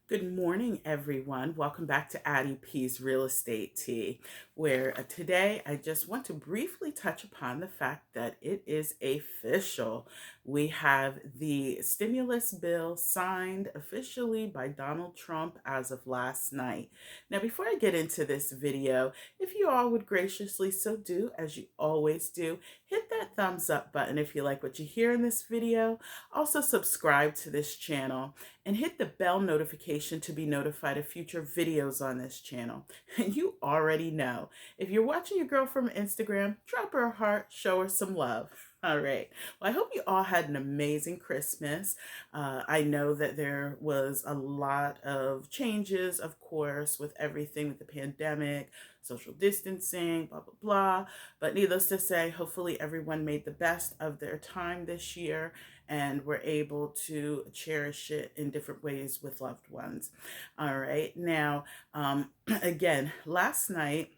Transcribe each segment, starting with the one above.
Good morning, everyone. Welcome back to Addie P's Real Estate Tea, where today I just want to briefly touch upon the fact that it is official. We have the stimulus bill signed officially by Donald Trump as of last night. Now, before I get into this video, if you all would graciously so do, as you always do, hit that thumbs up button if you like what you hear in this video. Also, subscribe to this channel and hit the bell notification to be notified of future videos on this channel. And you already know, if you're watching your girl from Instagram, drop her a heart, show her some love. All right. Well, I hope you all had an amazing Christmas. I know that there was a lot of changes, of course, with everything with the pandemic, social distancing, blah, blah, blah. But needless to say, hopefully everyone made the best of their time this year and we're able to cherish it in different ways with loved ones. All right. Now, again, last night,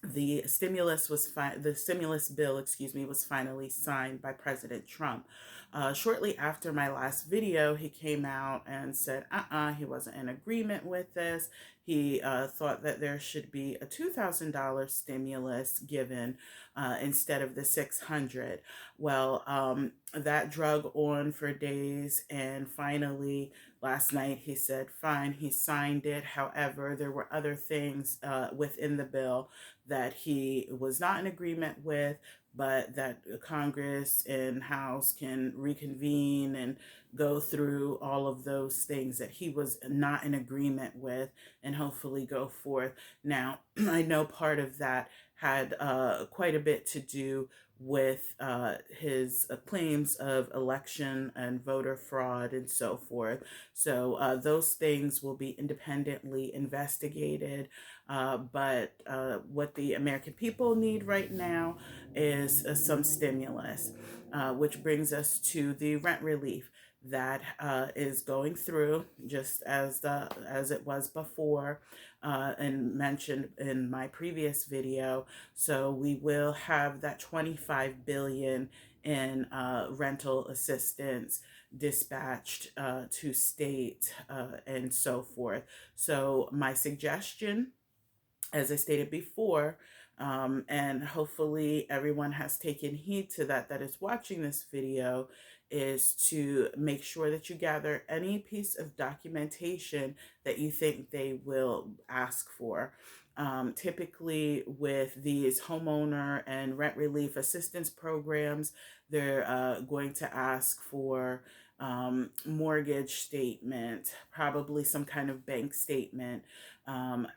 the stimulus bill, was finally signed by President Trump. Shortly after my last video, he came out and said, he wasn't in agreement with this. He thought that there should be a $2,000 stimulus given instead of the 600. Well, that drug on for days, and finally last night he said, fine, he signed it. However, there were other things within the bill that he was not in agreement with, but that Congress and House can reconvene and go through all of those things that he was not in agreement with and hopefully go forth. Now, I know part of that had quite a bit to do with his claims of election and voter fraud and so forth. So those things will be independently investigated. But what the American people need right now is some stimulus, which brings us to the rent relief that is going through just as it was before and mentioned in my previous video. So we will have that 25 billion in rental assistance dispatched to state and so forth. So my suggestion, as I stated before, and hopefully everyone has taken heed to that is watching this video, is to make sure that you gather any piece of documentation that you think they will ask for. Typically with these homeowner and rent relief assistance programs, they're going to ask for mortgage statement, probably some kind of bank statement,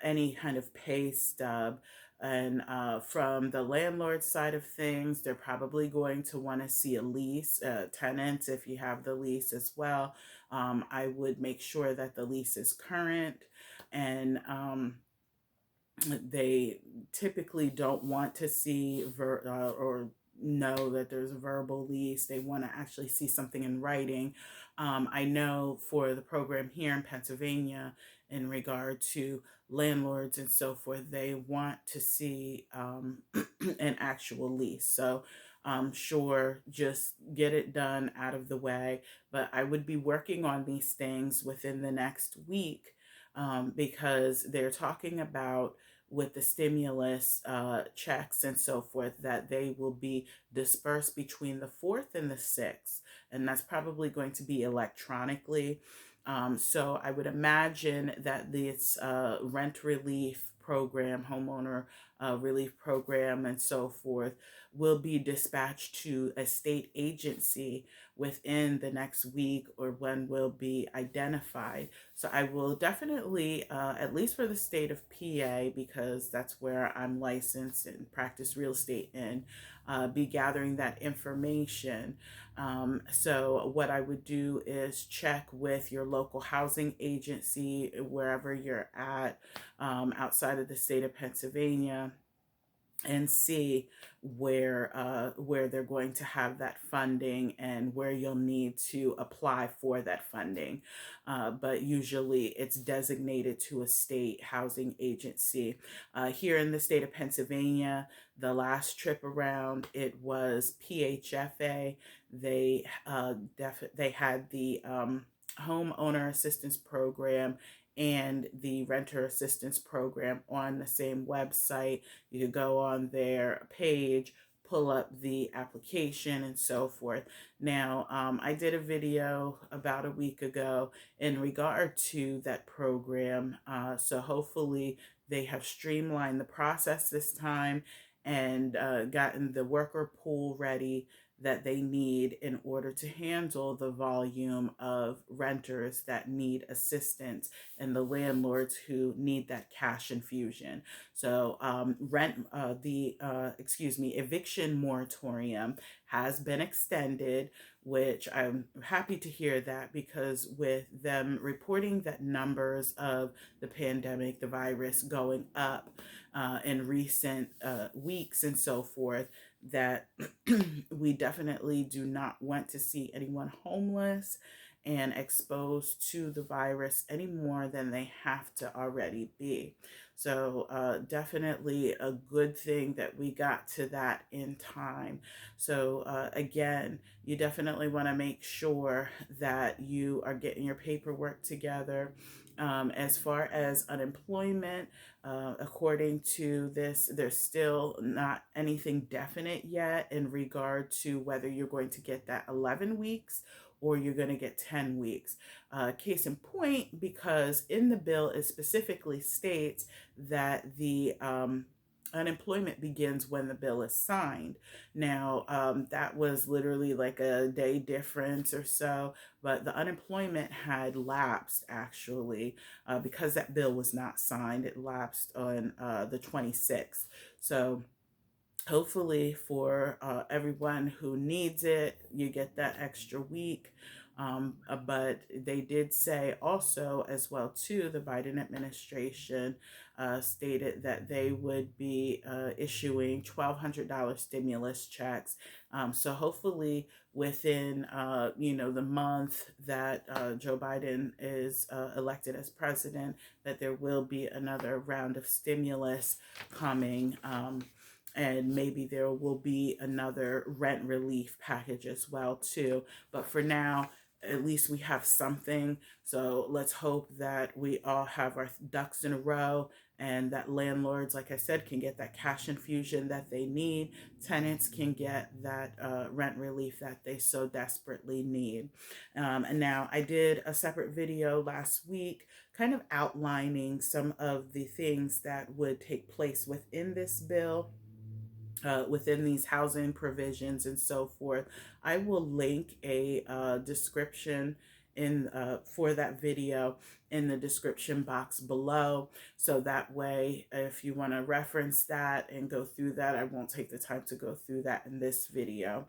any kind of pay stub. And from the landlord side of things, they're probably going to want to see a lease, tenants, if you have the lease as well. I would make sure that the lease is current, and they typically don't want to see or know that there's a verbal lease. They want to actually see something in writing. I know for the program here in Pennsylvania, in regard to landlords and so forth, they want to see an actual lease. So sure, just get it done out of the way. But I would be working on these things within the next week, because they're talking about with the stimulus checks and so forth, that they will be dispersed between the 4th and the 6th. And that's probably going to be electronically. So I would imagine that this rent relief program, homeowner relief program, and so forth, will be dispatched to a state agency within the next week, or when will be identified. So I will definitely, at least for the state of PA, because that's where I'm licensed and practice real estate in, be gathering that information. So what I would do is check with your local housing agency, wherever you're at, outside of the state of Pennsylvania, and see where they're going to have that funding and where you'll need to apply for that funding. But usually it's designated to a state housing agency. Here in the state of Pennsylvania, the last trip around, it was PHFA. They had the homeowner assistance program and the renter assistance program on the same website. You could go on their page, pull up the application, and so forth. Now, I did a video about a week ago in regard to that program. So hopefully they have streamlined the process this time and gotten the worker pool ready that they need in order to handle the volume of renters that need assistance and the landlords who need that cash infusion. So eviction moratorium has been extended, which I'm happy to hear that, because with them reporting that numbers of the pandemic, the virus going up in recent weeks and so forth, that we definitely do not want to see anyone homeless and exposed to the virus any more than they have to already be. So definitely a good thing that we got to that in time. So again, you definitely want to make sure that you are getting your paperwork together. As far as unemployment, according to this, there's still not anything definite yet in regard to whether you're going to get that 11 weeks or you're going to get 10 weeks. Case in point, because in the bill it specifically states that the unemployment begins when the bill is signed. Now, that was literally like a day difference or so, but the unemployment had lapsed actually because that bill was not signed. It lapsed on the 26th. So hopefully for everyone who needs it, you get that extra week. But they did say also as well too, the Biden administration stated that they would be issuing $1,200 stimulus checks. So hopefully within the month that Joe Biden is elected as president, that there will be another round of stimulus coming. And maybe there will be another rent relief package as well too. But for now, at least we have something. So let's hope that we all have our ducks in a row and that landlords, like I said, can get that cash infusion that they need. Tenants can get that rent relief that they so desperately need. And now I did a separate video last week kind of outlining some of the things that would take place within this bill. Within these housing provisions and so forth. I will link a description in for that video in the description box below, so that way if you want to reference that and go through that, I won't take the time to go through that in this video.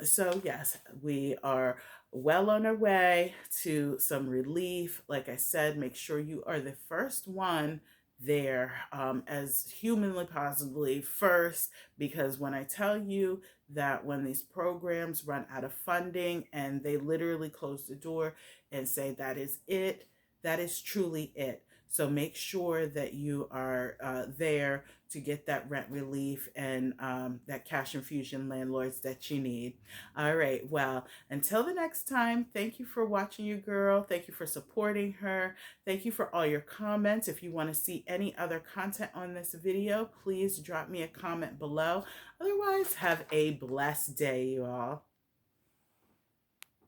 So yes, we are well on our way to some relief. Like I said, make sure you are the first one there, as humanly possibly first, because when I tell you that when these programs run out of funding and they literally close the door and say that is it, that is truly it. So make sure that you are there to get that rent relief and that cash infusion, landlords, that you need. All right. Well, until the next time, thank you for watching your girl. Thank you for supporting her. Thank you for all your comments. If you want to see any other content on this video, please drop me a comment below. Otherwise, have a blessed day, you all.